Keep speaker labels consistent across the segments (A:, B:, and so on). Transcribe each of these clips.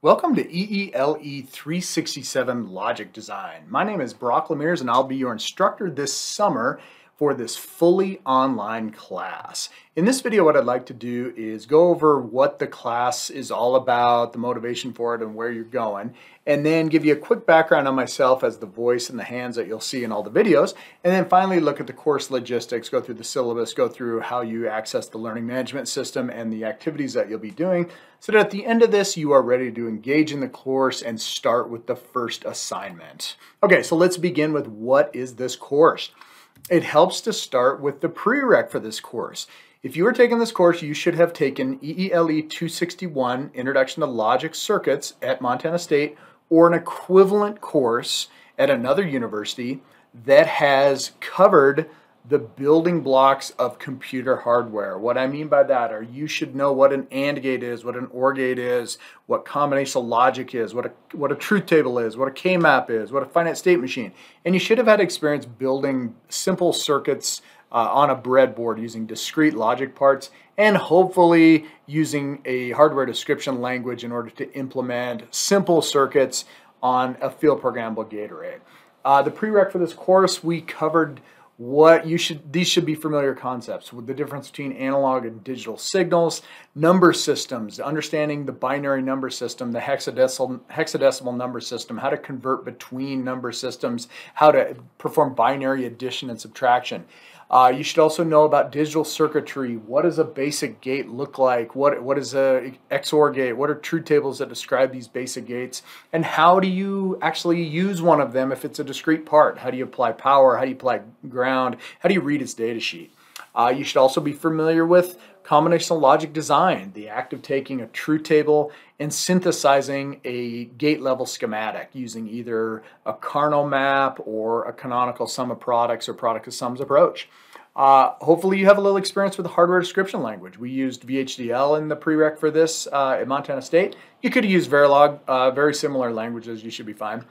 A: Welcome to EELE 367 Logic Design. My name is LaMeres and I'll be your instructor this summer for this fully online class. In this video, what I'd like to do is go over what the class is all about, the motivation for it, and where you're going, and then give you a quick background on myself as the voice and the hands that you'll see in all the videos, and then finally look at the course logistics, go through the syllabus, go through how you access the learning management system and the activities that you'll be doing, so that at the end of this, you are ready to engage in the course and start with the first assignment. Okay, so let's begin with what is this course? It helps to start with the prereq for this course. If you are taking this course, you should have taken EELE 261, Introduction to Logic Circuits at Montana State, or an equivalent course at another university that has covered the building blocks of computer hardware. What I mean by that are you should know what an AND gate is, what an OR gate is, what combinational logic is, what a truth table is, what a K-map is, what a finite state machine. And you should have had experience building simple circuits on a breadboard using discrete logic parts and hopefully using a hardware description language in order to implement simple circuits on a field programmable gate array. The prereq for this course, we covered these should be familiar concepts with the difference between analog and digital signals, number systems, understanding the binary number system, the hexadecimal number system, how to convert between number systems, how to perform binary addition and subtraction. You should also know about digital circuitry. What does a basic gate look like? What is a XOR gate? What are truth tables that describe these basic gates? And how do you actually use one of them if it's a discrete part? How do you apply power? How do you apply ground? How do you read its data sheet? You should also be familiar with combinational logic design, the act of taking a truth table and synthesizing a gate level schematic using either a Carnot map or a canonical sum of products or product of sums approach. Hopefully you have a little experience with the hardware description language. We used VHDL in the prereq for this at Montana State. You could use Verilog, very similar languages, you should be fine.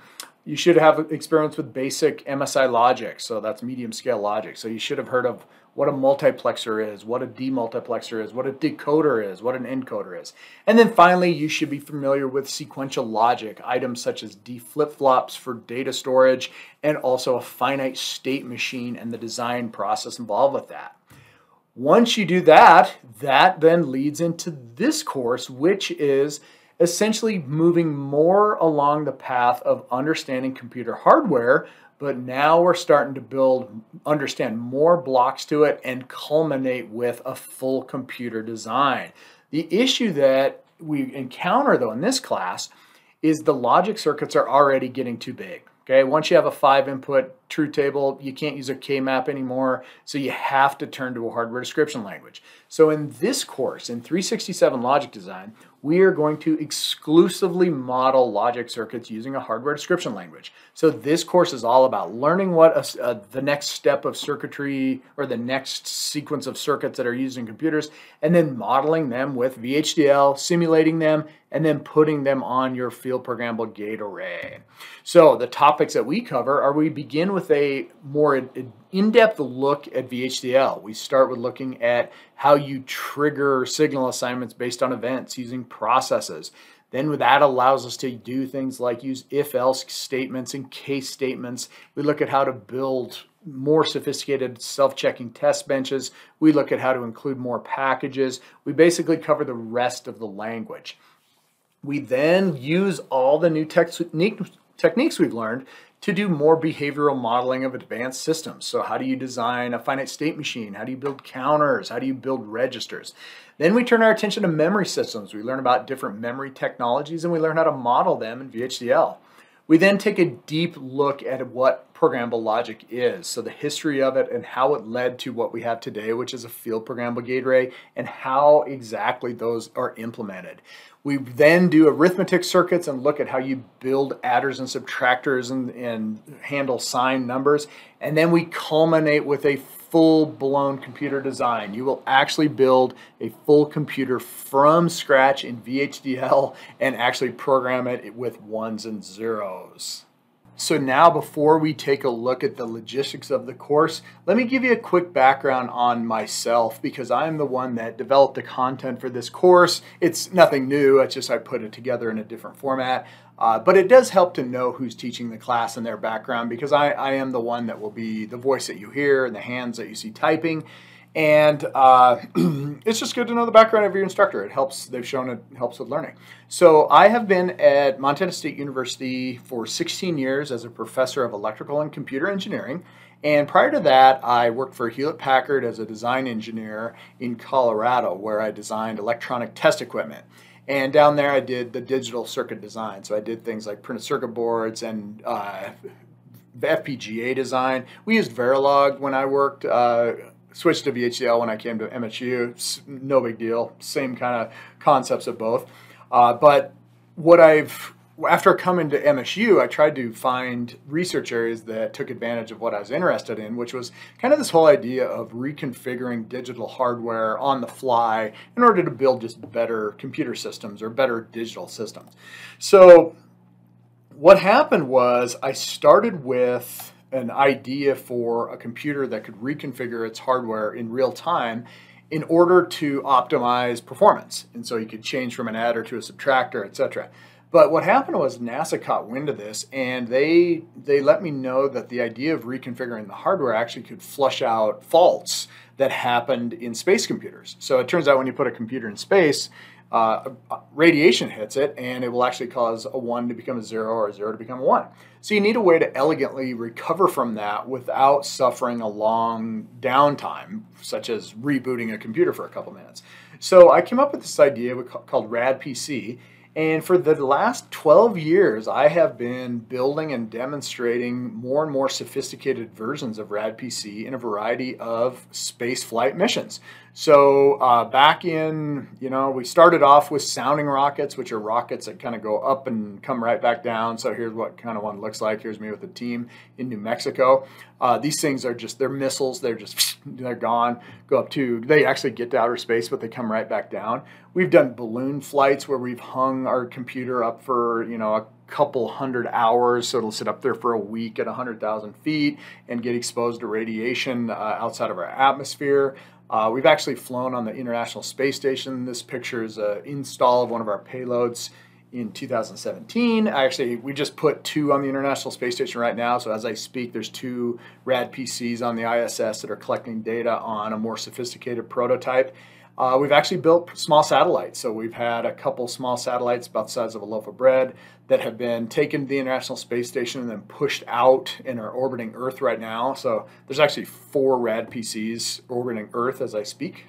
A: You should have experience with basic MSI logic, so that's medium scale logic. So you should have heard of what a multiplexer is, what a demultiplexer is, what a decoder is, what an encoder is. And then finally, you should be familiar with sequential logic, items such as D flip-flops for data storage, and also a finite state machine and the design process involved with that. Once you do that, that then leads into this course, which is essentially moving more along the path of understanding computer hardware, but now we're starting to understand more blocks to it and culminate with a full computer design. The issue that we encounter though in this class is the logic circuits are already getting too big. Okay, once you have a 5-input truth table, you can't use a K-map anymore, so you have to turn to a hardware description language. So in this course, in 367 Logic Design, we are going to exclusively model logic circuits using a hardware description language. So this course is all about learning what the next step of circuitry or the next sequence of circuits that are used in computers, and then modeling them with VHDL, simulating them, and then putting them on your field programmable gate array. So the topics that we cover are, we begin with a more in-depth look at VHDL. We start with looking at how you trigger signal assignments based on events using processes. Then that allows us to do things like use if-else statements and case statements. We look at how to build more sophisticated self-checking test benches. We look at how to include more packages. We basically cover the rest of the language. We then use all the new techniques we've learned to do more behavioral modeling of advanced systems. So how do you design a finite state machine? How do you build counters? How do you build registers? Then we turn our attention to memory systems. We learn about different memory technologies and we learn how to model them in VHDL. We then take a deep look at what programmable logic is, so the history of it and how it led to what we have today, which is a field programmable gate array, and how exactly those are implemented. We then do arithmetic circuits and look at how you build adders and subtractors and handle signed numbers. And then we culminate with a full-blown computer design. You will actually build a full computer from scratch in VHDL and actually program it with ones and zeros. So now, before we take a look at the logistics of the course, let me give you a quick background on myself, because I'm the one that developed the content for this course. It's nothing new, it's just I put it together in a different format. But it does help to know who's teaching the class and their background, because I am the one that will be the voice that you hear and the hands that you see typing. And it's just good to know the background of your instructor. It helps, they've shown it helps with learning. So I have been at Montana State University for 16 years as a professor of electrical and computer engineering. And prior to that, I worked for Hewlett Packard as a design engineer in Colorado, where I designed electronic test equipment. And down there, I did the digital circuit design. So I did things like printed circuit boards and FPGA design. We used Verilog when I worked. Switched to VHDL when I came to MSU. No big deal. Same kind of concepts of both. But after coming to MSU, I tried to find research areas that took advantage of what I was interested in, which was kind of this whole idea of reconfiguring digital hardware on the fly in order to build just better computer systems or better digital systems. So what happened was I started with an idea for a computer that could reconfigure its hardware in real time in order to optimize performance. And so you could change from an adder to a subtractor, etc. But what happened was NASA caught wind of this, and they let me know that the idea of reconfiguring the hardware actually could flush out faults that happened in space computers. So it turns out when you put a computer in space, radiation hits it, and it will actually cause a 1 to become a 0 or a 0 to become a 1. So you need a way to elegantly recover from that without suffering a long downtime, such as rebooting a computer for a couple minutes. So I came up with this idea called RADPC. And for the last 12 years, I have been building and demonstrating more and more sophisticated versions of RADPC in a variety of space flight missions. So back in, we started off with sounding rockets, which are rockets that kind of go up and come right back down. So here's what kind of one looks like. Here's me with a team in New Mexico. These things are they're missiles. They're gone. They actually get to outer space, but they come right back down. We've done balloon flights where we've hung our computer up for, a couple hundred hours. So it'll sit up there for a week at 100,000 feet and get exposed to radiation outside of our atmosphere. We've actually flown on the International Space Station. This picture is an install of one of our payloads in 2017. We just put 2 on the International Space Station right now. So as I speak, there's 2 RADPCs on the ISS that are collecting data on a more sophisticated prototype. We've actually built small satellites. So we've had a couple small satellites about the size of a loaf of bread that have been taken to the International Space Station and then pushed out and are orbiting Earth right now. So there's actually 4 RADPCs orbiting Earth as I speak.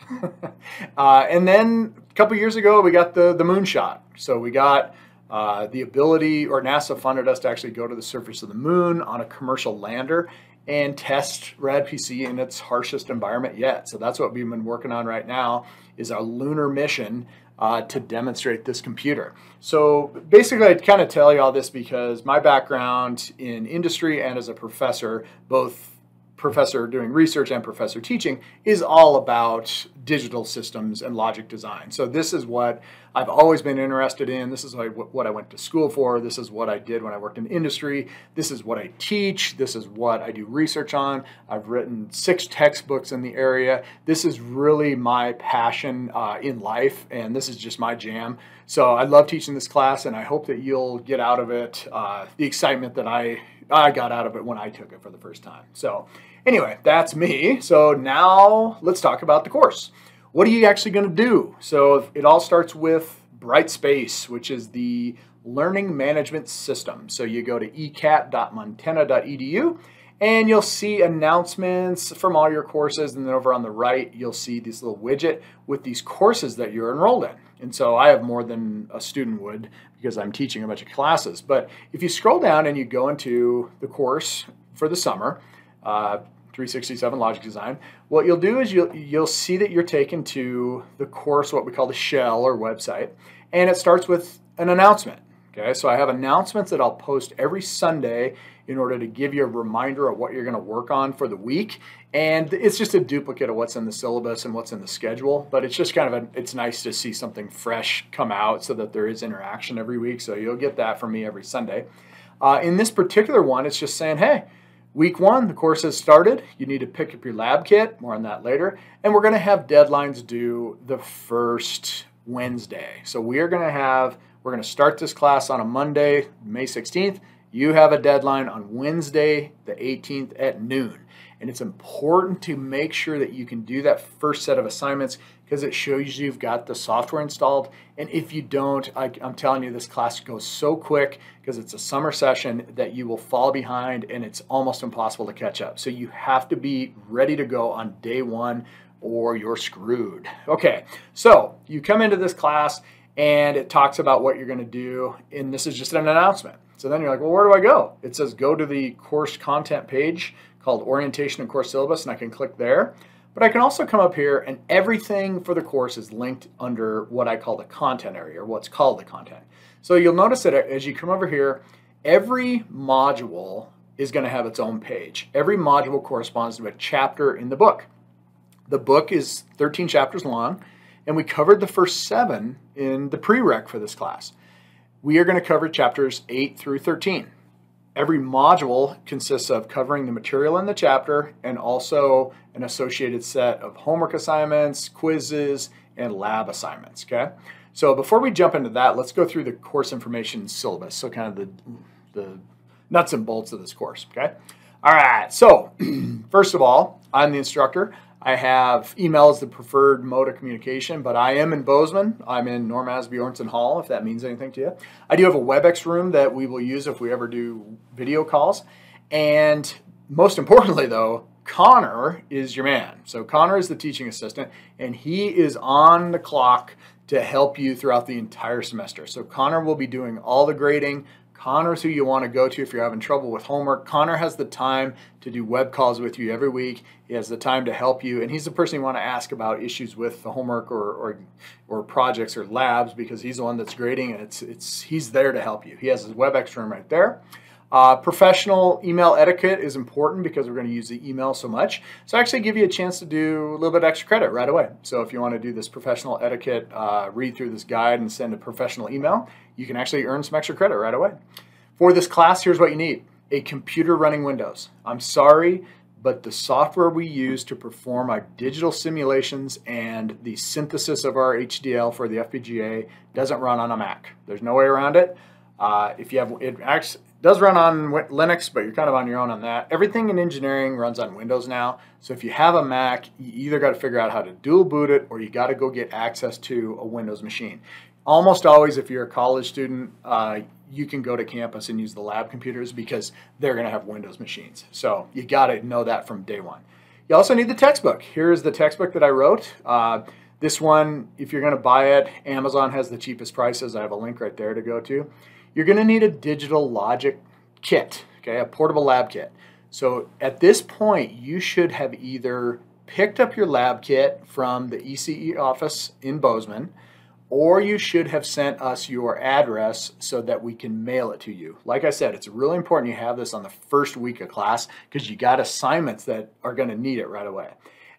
A: And then a couple years ago, we got the moonshot. So we got the ability, or NASA funded us to actually go to the surface of the moon on a commercial lander and test RADPC in its harshest environment yet. So that's what we've been working on right now, is our lunar mission to demonstrate this computer. So basically, I'd kind of tell you all this because my background in industry and as a professor, both professor doing research and professor teaching, is all about digital systems and logic design. So this is what I've always been interested in. This is what I went to school for. This is what I did when I worked in industry. This is what I teach. This is what I do research on. I've written 6 textbooks in the area. This is really my passion in life, and this is just my jam. So I love teaching this class, and I hope that you'll get out of it the excitement that I got out of it when I took it for the first time. So anyway, that's me. So now let's talk about the course. What are you actually going to do? So it all starts with Brightspace, which is the learning management system. So you go to ecat.montana.edu and you'll see announcements from all your courses. And then over on the right, you'll see this little widget with these courses that you're enrolled in. And so I have more than a student would because I'm teaching a bunch of classes. But if you scroll down and you go into the course for the summer, 367 Logic Design, what you'll do is you'll see that you're taken to the course, what we call the shell or website, and it starts with an announcement. Okay, so I have announcements that I'll post every Sunday in order to give you a reminder of what you're going to work on for the week. And it's just a duplicate of what's in the syllabus and what's in the schedule, but it's just kind of it's nice to see something fresh come out so that there is interaction every week. So you'll get that from me every Sunday. In this particular one, it's just saying, hey, week 1, the course has started. You need to pick up your lab kit. More on that later. And we're going to have deadlines due the first Wednesday. So we're going to start this class on a Monday, May 16th. You have a deadline on Wednesday, the 18th at noon. And it's important to make sure that you can do that first set of assignments because it shows you've got the software installed. And if you don't, I'm telling you, this class goes so quick because it's a summer session that you will fall behind and it's almost impossible to catch up. So you have to be ready to go on day 1 or you're screwed. Okay, so you come into this class and it talks about what you're going to do. And this is just an announcement. So then you're like, well, where do I go? It says go to the course content page called Orientation and Course Syllabus, and I can click there. But I can also come up here and everything for the course is linked under what I call the content area, or what's called the content. So you'll notice that as you come over here, every module is going to have its own page. Every module corresponds to a chapter in the book. The book is 13 chapters long, and we covered the first 7 in the prereq for this class. We are going to cover chapters 8 through 13. Every module consists of covering the material in the chapter and also an associated set of homework assignments, quizzes, and lab assignments, okay? So before we jump into that, let's go through the course information syllabus, so kind of the nuts and bolts of this course, okay? All right, so first of all, I'm the instructor. I have email as the preferred mode of communication, but I am in Bozeman. I'm in Norm Asbjornson Hall, if that means anything to you. I do have a WebEx room that we will use if we ever do video calls. And most importantly, though, Connor is your man. So Connor is the teaching assistant, and he is on the clock to help you throughout the entire semester. So Connor will be doing all the grading. Connor's who you want to go to if you're having trouble with homework. Connor has the time to do web calls with you every week. He has the time to help you, and he's the person you want to ask about issues with the homework or projects or labs because he's the one that's grading, and he's there to help you. He has his WebEx room right there. Professional email etiquette is important because we're going to use the email so much. So I actually give you a chance to do a little bit extra credit right away. So if you want to do this professional etiquette, read through this guide and send a professional email, you can actually earn some extra credit right away. For this class, here's what you need. A computer running Windows. I'm sorry, but the software we use to perform our digital simulations and the synthesis of our HDL for the FPGA doesn't run on a Mac. There's no way around it. If you have, it actually does run on Linux, but you're kind of on your own on that. Everything in engineering runs on Windows now. So if you have a Mac, you either got to figure out how to dual boot it or you got to go get access to a Windows machine. Almost always, if you're a college student, you can go to campus and use the lab computers because they're going to have Windows machines. So you got to know that from day one. You also need the textbook. Here's the textbook that I wrote. This one, if you're going to buy it, Amazon has the cheapest prices. I have a link right there to go to. You're going to need a digital logic kit, okay, a portable lab kit. So at this point, you should have either picked up your lab kit from the ECE office in Bozeman, or you should have sent us your address so that we can mail it to you. Like I said, it's really important you have this on the first week of class because you got assignments that are going to need it right away.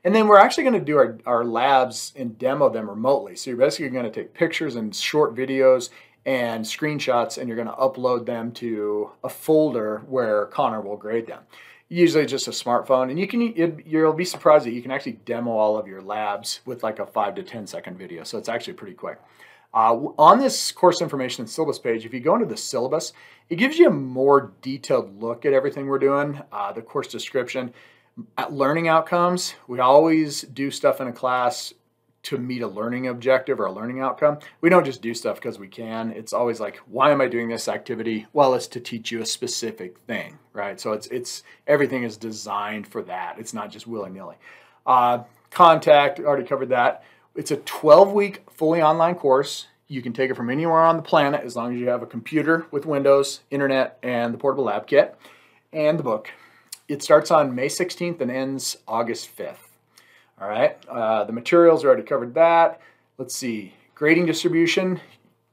A: And then we're actually going to do our labs and demo them remotely. So you're basically going to take pictures and short videos and screenshots, and you're going to upload them to a folder where Connor will grade them. Usually just a smartphone, and you'll be surprised that you can actually demo all of your labs with like a 5 to 10 second video. So it's actually pretty quick. On this course information and syllabus page, if you go into the syllabus, it gives you a more detailed look at everything we're doing, the course description. At learning outcomes, we always do stuff in a class to meet a learning objective or a learning outcome. We don't just do stuff because we can. It's always like, why am I doing this activity? Well, it's to teach you a specific thing, right? So it's everything is designed for that. It's not just willy-nilly. Contact, already covered that. It's a 12-week fully online course. You can take it from anywhere on the planet as long as you have a computer with Windows, internet, and the portable lab kit, and the book. It starts on May 16th and ends August 5th. All right, the materials, already covered that. Let's see, grading distribution,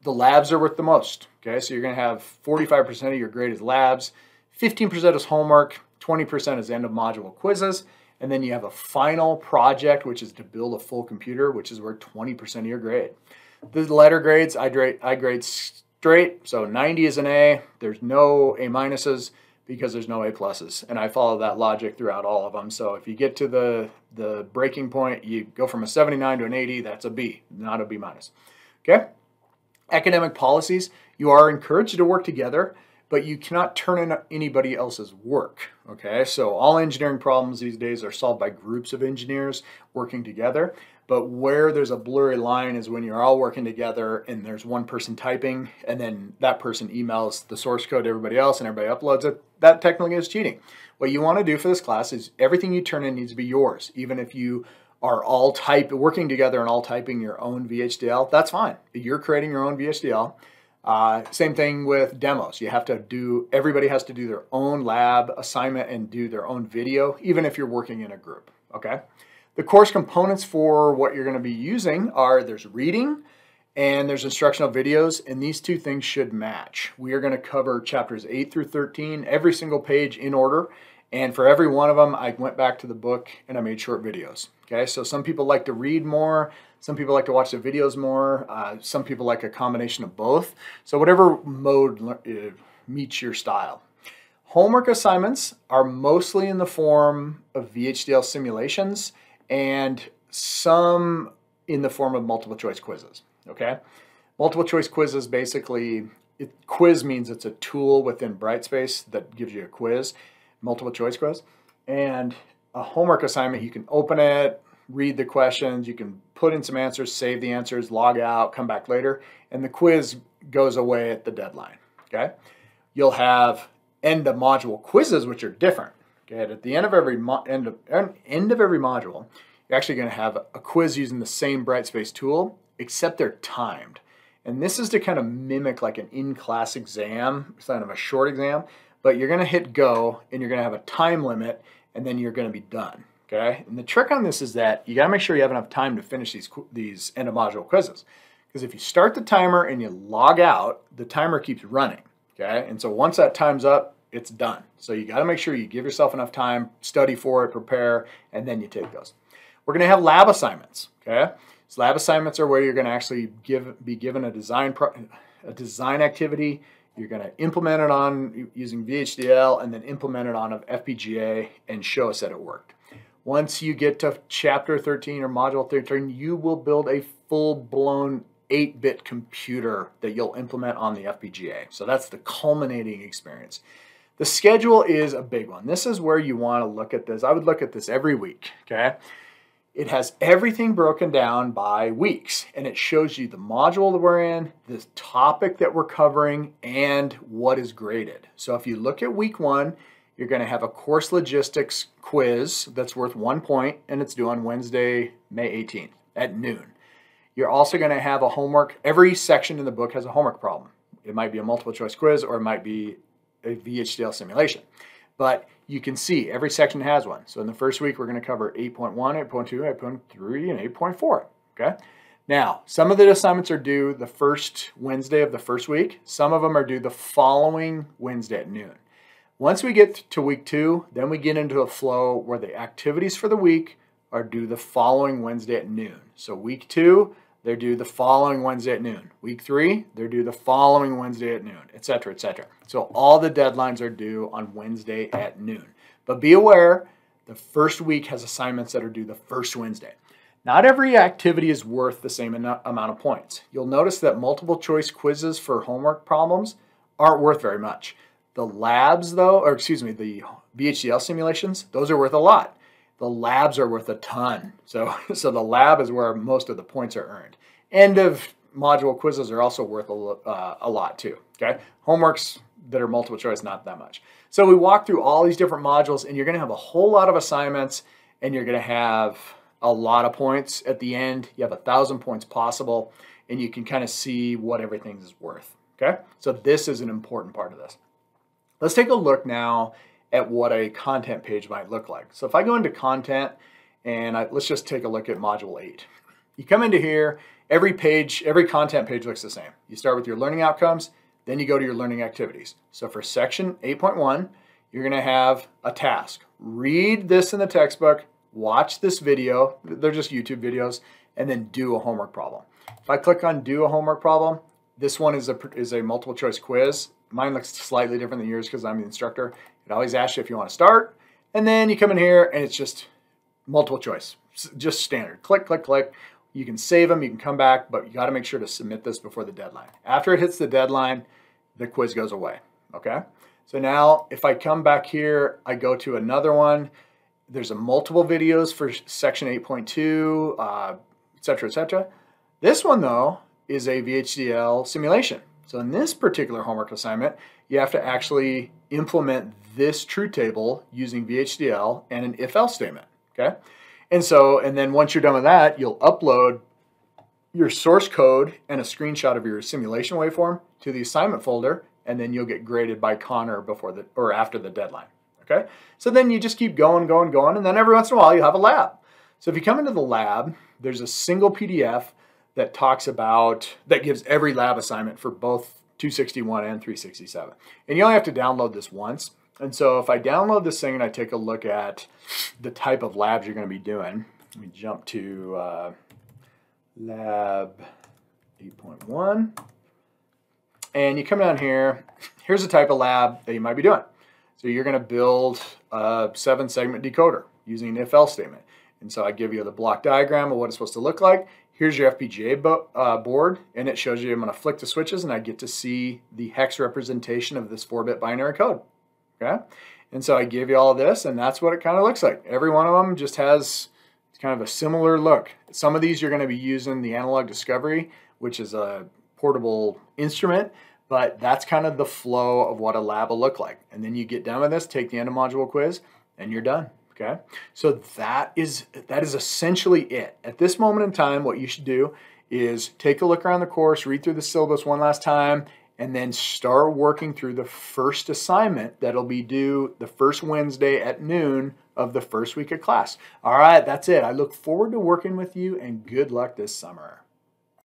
A: the labs are worth the most. Okay, so you're going to have 45% of your grade is labs, 15% is homework, 20% is end of module quizzes, and then you have a final project, which is to build a full computer, which is worth 20% of your grade. The letter grades, I grade straight. So 90 is an A. There's no A minuses because there's no A pluses. And I follow that logic throughout all of them. So if you get to the breaking point, you go from a 79 to an 80, that's a B, not a B minus. Okay? Academic policies, you are encouraged to work together, but you cannot turn in anybody else's work. Okay? So all engineering problems these days are solved by groups of engineers working together. But where there's a blurry line is when you're all working together and there's one person typing and then that person emails the source code to everybody else and everybody uploads it. That technically is cheating. What you want to do for this class is everything you turn in needs to be yours. Even if you are all working together and all typing your own VHDL, that's fine. You're creating your own VHDL. Same thing with demos. Everybody has to do their own lab assignment and do their own video, even if you're working in a group, okay? The course components for what you're going to be using are there's reading and there's instructional videos, and these two things should match. We are going to cover chapters 8 through 13, every single page in order, and for every one of them, I went back to the book and I made short videos. Okay, so some people like to read more, some people like to watch the videos more, some people like a combination of both. So whatever mode meets your style. Homework assignments are mostly in the form of VHDL simulations and some in the form of multiple choice quizzes, okay? Multiple choice quizzes basically, quiz means it's a tool within Brightspace that gives you a quiz, multiple choice quiz. And a homework assignment, you can open it, read the questions, you can put in some answers, save the answers, log out, come back later, and the quiz goes away at the deadline, okay? You'll have end of module quizzes, which are different. Okay, at the end of every module, you're actually going to have a quiz using the same Brightspace tool, except they're timed. And this is to kind of mimic like an in-class exam, it's kind of a short exam, but you're going to hit go and you're going to have a time limit and then you're going to be done. Okay, and the trick on this is that you got to make sure you have enough time to finish these end of module quizzes. Because if you start the timer and you log out, the timer keeps running. Okay, and so once that time's up, it's done. So you got to make sure you give yourself enough time, study for it, prepare, and then you take those. We're going to have lab assignments. Okay, so lab assignments are where you're going to actually be given a design activity. You're going to implement it on using VHDL and then implement it on an FPGA and show us that it worked. Once you get to chapter 13 or module 13, you will build a full-blown 8-bit computer that you'll implement on the FPGA. So that's the culminating experience. The schedule is a big one. This is where you want to look at this. I would look at this every week, okay? It has everything broken down by weeks, and it shows you the module that we're in, the topic that we're covering, and what is graded. So if you look at week 1, you're going to have a course logistics quiz that's worth 1 point, and it's due on Wednesday, May 18th at noon. You're also going to have a homework. Every section in the book has a homework problem. It might be a multiple choice quiz or it might be a VHDL simulation. But you can see every section has one. So in the first week, we're going to cover 8.1, 8.2, 8.3, and 8.4. Okay. Now, some of the assignments are due the first Wednesday of the first week. Some of them are due the following Wednesday at noon. Once we get to week 2, then we get into a flow where the activities for the week are due the following Wednesday at noon. So week 2, they're due the following Wednesday at noon. Week 3, they're due the following Wednesday at noon, etc., etc. So all the deadlines are due on Wednesday at noon. But be aware, the first week has assignments that are due the first Wednesday. Not every activity is worth the same amount of points. You'll notice that multiple choice quizzes for homework problems aren't worth very much. The labs though, or excuse me, the VHDL simulations, those are worth a lot. The labs are worth a ton. So the lab is where most of the points are earned. End of module quizzes are also worth a lot too, okay? Homeworks that are multiple choice, not that much. So we walk through all these different modules and you're gonna have a whole lot of assignments and you're gonna have a lot of points at the end. You have 1,000 points possible and you can kind of see what everything is worth, okay? So this is an important part of this. Let's take a look now at what a content page might look like. So if I go into content and let's just take a look at module 8. You come into here, every content page looks the same. You start with your learning outcomes, then you go to your learning activities. So for section 8.1, you're gonna have a task. Read this in the textbook, watch this video, they're just YouTube videos, and then do a homework problem. If I click on do a homework problem, This one is a multiple choice quiz. Mine looks slightly different than yours because I'm the instructor. It always asks you if you want to start, and then you come in here and it's just multiple choice, just standard. Click, click, click. You can save them, you can come back, but you got to make sure to submit this before the deadline. After it hits the deadline, the quiz goes away, okay? So now if I come back here, I go to another one. There's a multiple videos for section 8.2, et cetera, et cetera. This one though is a VHDL simulation. So in this particular homework assignment, you have to actually implement this truth table using VHDL and an if-else statement, okay? And then once you're done with that, you'll upload your source code and a screenshot of your simulation waveform to the assignment folder, and then you'll get graded by Connor after the deadline, okay? So then you just keep going, going, going, and then every once in a while you have a lab. So if you come into the lab, there's a single PDF that gives every lab assignment for both 261 and 367. And you only have to download this once. And so if I download this thing and I take a look at the type of labs you're going to be doing, let me jump to lab 8.1. And you come down here, here's the type of lab that you might be doing. So you're going to build a 7-segment decoder using an if-else statement. And so I give you the block diagram of what it's supposed to look like. Here's your FPGA board, and it shows you I'm going to flick the switches and I get to see the hex representation of this 4-bit binary code. Okay? And so I give you all of this, and that's what it kind of looks like. Every one of them just has kind of a similar look. Some of these you're going to be using the Analog Discovery, which is a portable instrument, but that's kind of the flow of what a lab will look like. And then you get done with this, take the end of module quiz, and you're done. Okay, so that is essentially it. At this moment in time, what you should do is take a look around the course, read through the syllabus one last time, and then start working through the first assignment that'll be due the first Wednesday at noon of the first week of class. All right, that's it. I look forward to working with you, and good luck this summer.